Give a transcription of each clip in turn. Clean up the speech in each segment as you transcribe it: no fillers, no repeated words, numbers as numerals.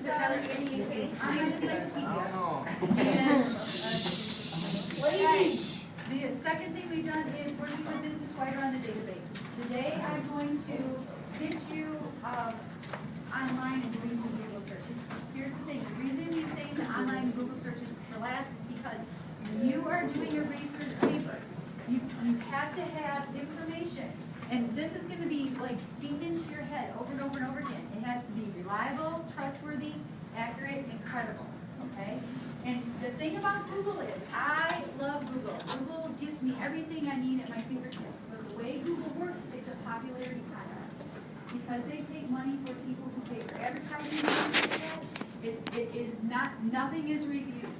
Is there another NEK? I'm an encyclopedia. Oh. The second thing we've done is working with Mrs. Whiter on the database. Today I'm going to get you online and doing some Google searches. Here's the thing, the reason we say the online Google searches for last is because when you are doing a research paper, you have to have information. And this is going to be like seeped into your head over and over and over again. It has to be reliable, trustworthy, accurate, and credible. Okay? And the thing about Google is, I love Google. Google gives me everything I need at my fingertips. But the way Google works, it's a popularity contest. Because they take money for people who pay for advertising, nothing is reviewed.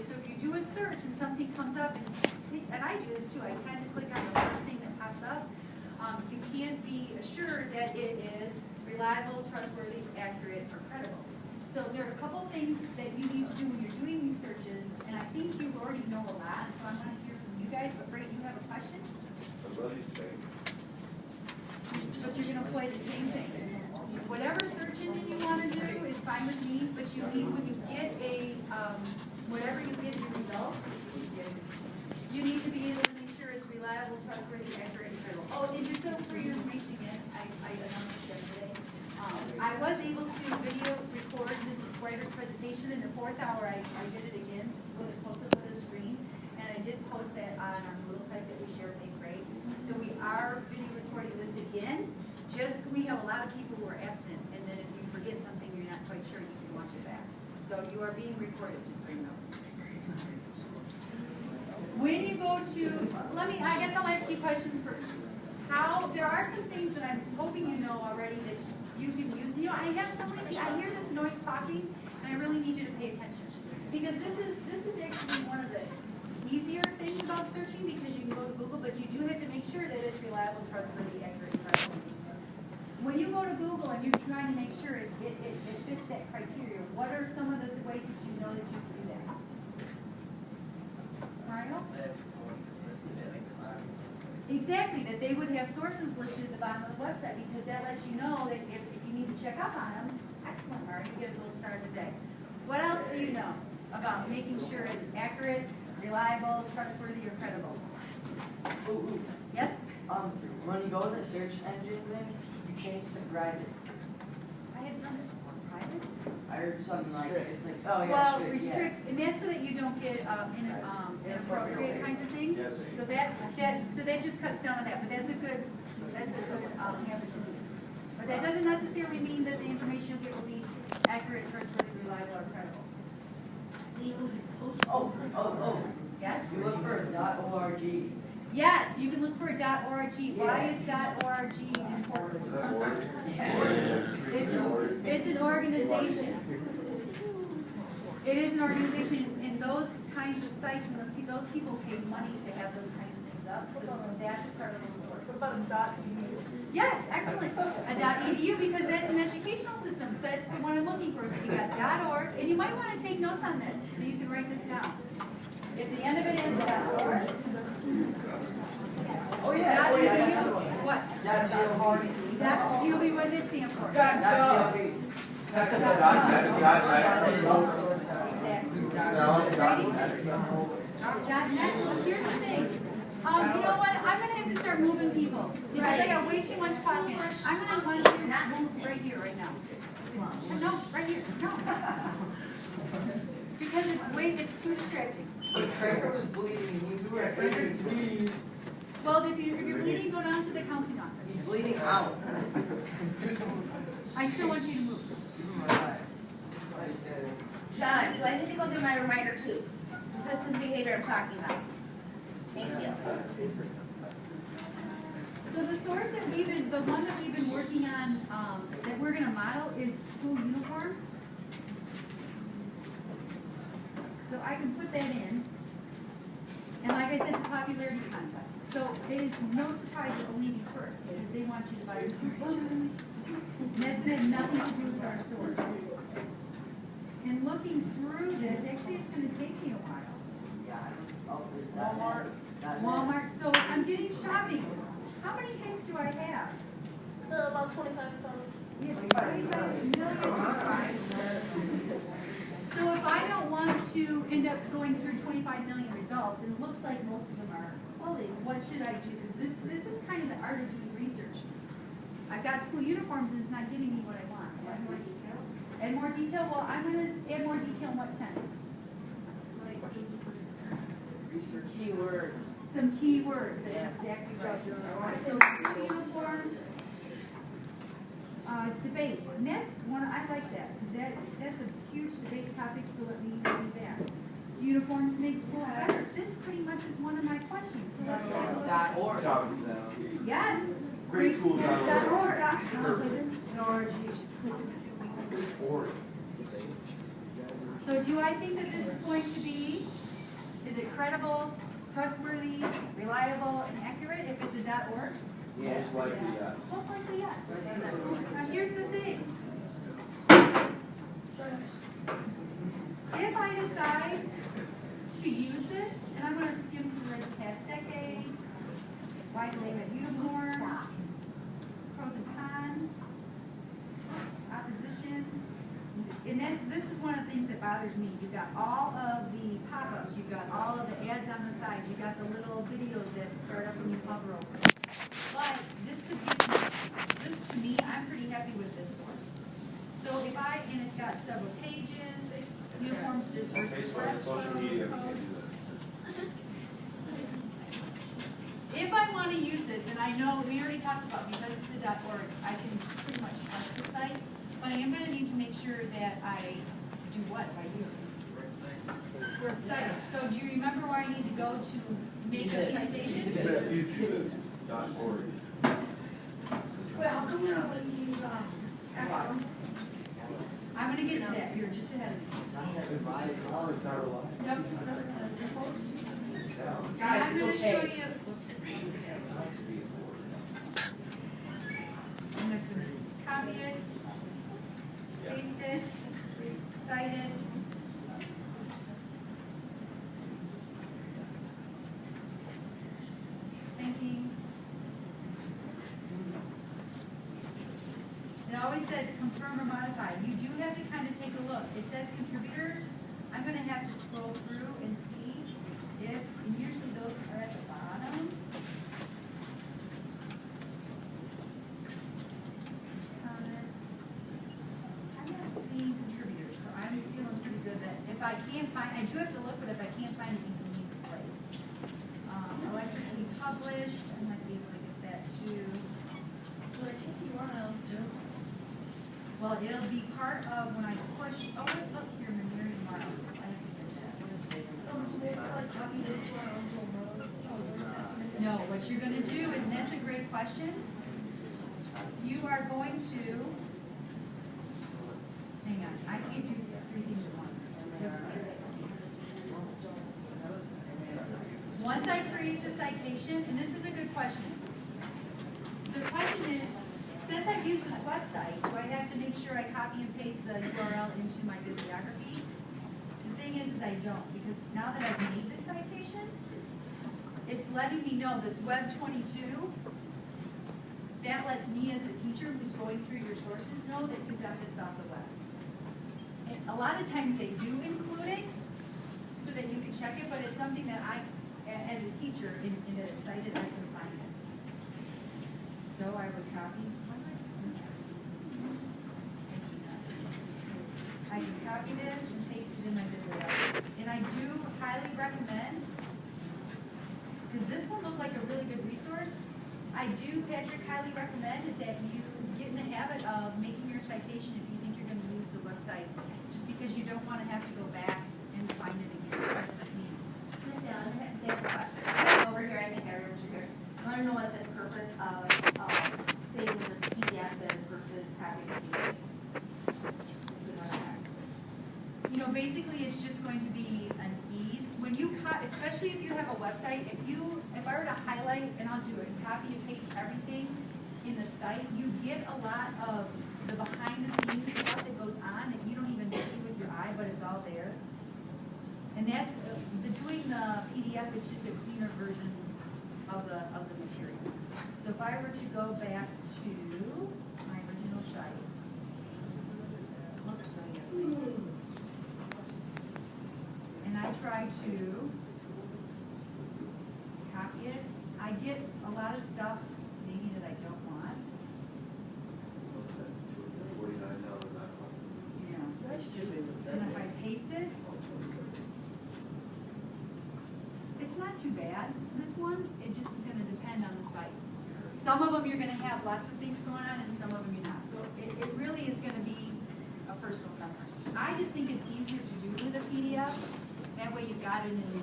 So if you do a search and something comes up, and I do this too, I tend to click on the first thing that pops up, you can't be assured that it is reliable, trustworthy, accurate, or credible. So there are a couple things that you need to do when you're doing these searches, and I think you already know a lot, so I'm going to hear from you guys, but Ray, you have a question? But you're going to play the same things. Whatever search engine you want to do is fine with me, but you need, when you get a, whatever you get in your results, you need to be able to make sure it's reliable, trustworthy, accurate, and credible. Oh, and just so for your information again, I announced yesterday, I was able to video record Mrs. Swider's presentation. In the 4th hour, I did it again, post it with a screen, and I did post that on our little site that we share with Great. So we are video recording this again. Just, we have a lot of people who are absent, and then if you forget something you're not quite sure, you can watch it back. So you are being recorded, just so you know. When you go to, I guess I'll ask you questions first. There are some things that I'm hoping you know already that you can use. You know, I have somebody, I hear this noise talking, and I really need you to pay attention. Because this is actually one of the easier things about searching, because you can go to Google, but you do have to make sure that it's reliable, trustworthy, accurate, and credible. When you go to Google and you're trying to make sure it fits that criteria, what are some of the ways that you know that you can do that? Mario? Exactly, that they would have sources listed at the bottom of the website, because that lets you know that if you need to check up on them, excellent, Mario, you get a little start of the day. What else do you know about making sure it's accurate, reliable, trustworthy, or credible? Yes? When you go to the search engine thing, you change it to private. I have done it private. I heard something like it's like, oh yeah, Well, strict, restrict, and that's so that you don't get inappropriate kinds of things. So that just cuts down on that. But that's a good habit to do. But that doesn't necessarily mean that the information you'll get will be accurate, trustworthy, reliable, or credible. Oh. Yes. You look for .org. Yes, you can look for a .org. Why is .org important? It's an organization. It is an organization, and those kinds of sites and those people pay money to have those kinds of things up. So that's a credible source. What about .edu? Yes, excellent. A .edu, because that's an educational system. So that's the one I'm looking for. So you got .org, and you might want to take notes on this, so you can write this down. If the end of it is .org. Oh yeah. What? .gov. What does it stand for? Here's the thing. You know what? I'm going to have to start moving people. Because I got way too much talking. I'm going to want you not move right here, right now. No, right here. No. Because it's too distracting. Cracker was bleeding. You were bleeding. Well, if you're bleeding, go down to the counseling office. He's bleeding out. I still want you to move. John, do I need to go get my reminder too? This is behavior I'm talking about. Thank you. So the source that the one that we've been working on, that we're going to model is school uniforms. So I can put that in. And like I said, it's a popularity contest. So it is no surprise that Olivi's first, because they want you to buy your school uniform. And that's going to have nothing to do with our source. And looking through this, actually it's going to take me a while. Walmart. So I'm getting shopping. How many hits do I have? About 25,000. Yeah, 25 million. to end up going through 25 million results, and it looks like most of them are clothing. What should I do? Because this is kind of the art of doing research. I've got school uniforms and it's not giving me what I want. Add more detail? Add more detail? Well, I'm going to add more detail in what sense? Research keywords. Some keywords, that's exactly right. So school uniforms, debate, and that's one, I like that, because that's a huge debate topic, so let me see that. Uniforms make schools better. This pretty much is one of my questions, so let's take a look at it. Yes. Greatschools.org. So do I think that this is going to be, is it credible, trustworthy, reliable, and accurate if it's a .org? Yeah. Most likely, yes. Most likely, yes. Now, here's the thing. If I decide to use this, and I'm going to skim through the past decade, why do they have uniforms, pros and cons, oppositions, and this is one of the things that bothers me. You've got all of the pop-ups, you've got all of the ads on the side, you've got the little videos that start up when you hover over it. But this could be, this to me, I'm pretty happy with this source. So if and it's got several pages, uniforms just versus dress codes. If I want to use this, and I know we already talked about because it's a .org, I can pretty much trust the site, but I am going to need to make sure that I do what by using it. We're excited. So do you remember where I need to go to make a citation? .org. Well, how come we don't use, Acronym? I'm going to get to that. You're just ahead of me. It's not reliable. Yep. I'm going to show you. I'm going to copy it, paste it, cite it. Thinking. It always says confirm or modify. You do have to kind of take a look. It says contributors. I'm going to have to scroll through and see if, and usually those are at the bottom. There's comments. I'm not seeing contributors, so I'm feeling pretty good that if I can't find, I do have to look, but if I can't find anything, we need to play. Electrically published, I might be able to get that too. Will I take the URL too? Well, it'll be part of when I push, oh, let's look here in the mirror tomorrow. I have to get that. So do they have to like copy this URL to a Word? No, what you're gonna do is, and that's a great question, you are going to, hang on, I can't do three things at once. Once I create the citation, and this is a good question. The question is, since I've used this website, do I have to make sure I copy and paste the URL into my bibliography? The thing is I don't, because now that I've made this citation, it's letting me know this Web 22, that lets me as the teacher who's going through your sources know that you got this off the web. And a lot of times they do include it so that you can check it, but it's something that I, as a teacher, in a cited, I can find it. So I would copy. I can copy this and paste it in my bibliography. And I do highly recommend, because this will look like a really good resource, I do, Patrick, highly recommend that you get in the habit of making your citation if you think you're going to use the website, just because you don't want to have to go back and find it again. That's what I mean. Miss Allen, they have a question. Over here, I think I remember you. I want to know what the purpose of saving this PDF is versus having it be. You know, basically, it's just going to be an ease. When you especially if you have a website, if I were to highlight, and I'll do it, copy and paste everything in the site, you get a lot of the behind-the-scenes stuff that goes on that you don't even see with your eye, but it's all there. And that's doing the PDF is just a cleaner version of the material. So if I were to go back to my original site, looks like to copy it. I get a lot of stuff maybe that I don't want, you know. And if I paste it, it's not too bad. This one, it just is gonna depend on the site. Some of them you're gonna have lots of things going on and some of them you're not. So it really is gonna be a personal preference. I just think it's easier to do with a PDF. That way you've got it and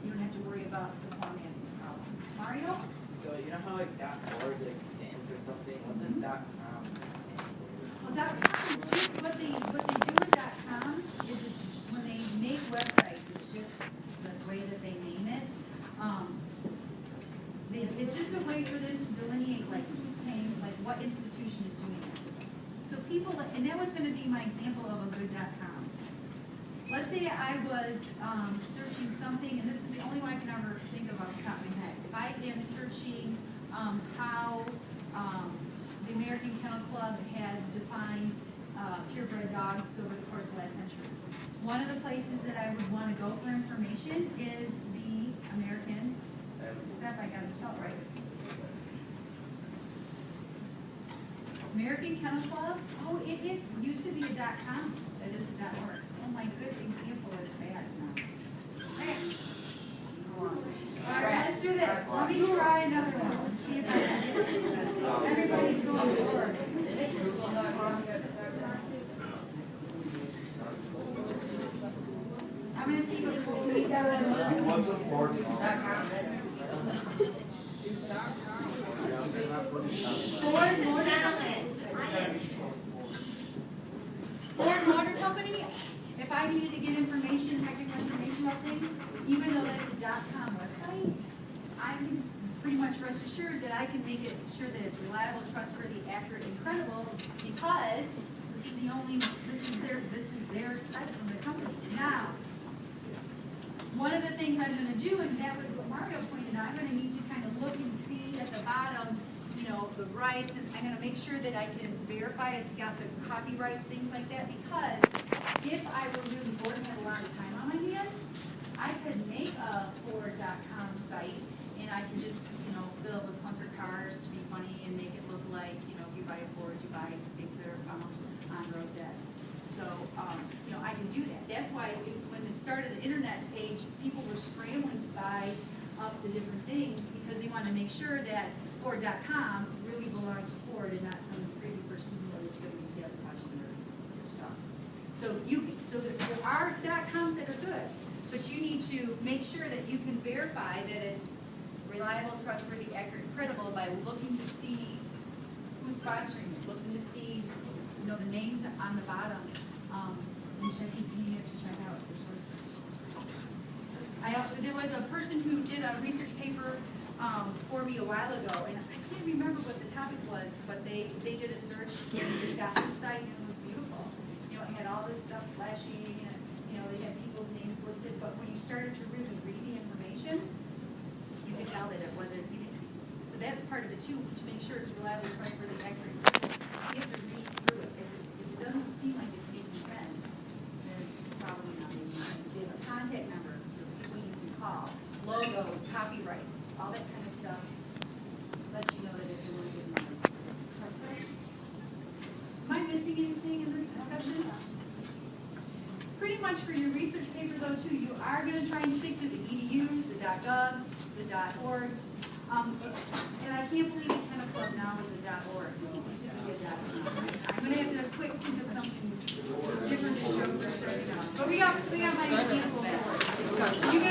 you don't have to worry about the formatting problems. Mario? So you know how like .org like stands or something? What does .com? Well, .com is just what they do with .com is it's when they make websites, it's just the way that they name it. It's just a way for them to delineate like who's paying, like what institution is doing it. So people, and that was going to be my example of a good .com. Let's say I was searching something, and this is the only one I can ever think of off the top of my head. If I am searching how the American Kennel Club has defined purebred dogs over the course of the last century, one of the places that I would want to go for information is the American, except I got to spell it right. American Kennel Club, oh, it used to be a .com, it is a .org. Oh, my good example is bad now. Okay. All right, let's do this. Let me try another one. See if I can get it. Everybody's going forward. Is it Google.com? I'm gonna see what See that one? What's important? Ladies and gentlemen, Ford Motor Company, if I needed to get information, technical information about things, even though that's a .com website, I can pretty much rest assured that I can make it sure that it's reliable, trustworthy, accurate, and credible, because this is their site from the company. Now, one of the things I'm going to do, and that was what Mario pointed out, I'm going to need to kind of look and see at the bottom, you know, the rights, and I'm going to make sure that I can verify it's got the copyright, things like that, because if I were really bored and had a lot of time on my hands, I could make a Ford.com site, and I could just, you know, fill it with clunker cars to be funny and make it look like, you know, if you buy a Ford, you buy things that are found on road dead. So, you know, I can do that. That's why when it started the internet page, people were scrambling to buy up the different things because they wanted to make sure that Ford.com really belonged to Ford and not some crazy person who was going to be sabotaging their stuff. So there are .coms that are good, but you need to make sure that you can verify that it's reliable, trustworthy, accurate, and credible by looking to see who's sponsoring it, looking to see, you know, the names on the bottom, and checking, you have to check out their sources. There was a person who did a research paper for me a while ago, and I can't remember what the topic was, but they did a search and they got this site and it was beautiful. You know, it had all this stuff flashing and, you know, they had people's names listed, but when you started to really read the information, you could tell that it wasn't, so that's part of it too, to make sure it's reliable, trustworthy, accurate. You have to read through it. If it doesn't seem like it's making sense, then it's probably not making sense. You have a contact number for people you can call, logos, copyrights, all that kind of stuff, lets you know that it's a really good number. Trustworthy? Am I missing anything in this discussion? Pretty much for your research paper though too, you are going to try and stick to the EDUs, the .govs, the .orgs, and I can't believe the Kennel Club now is a .org. It used to be a .com. I'm going to have to quick think of something different to show for starting out. But we got my example for it. You guys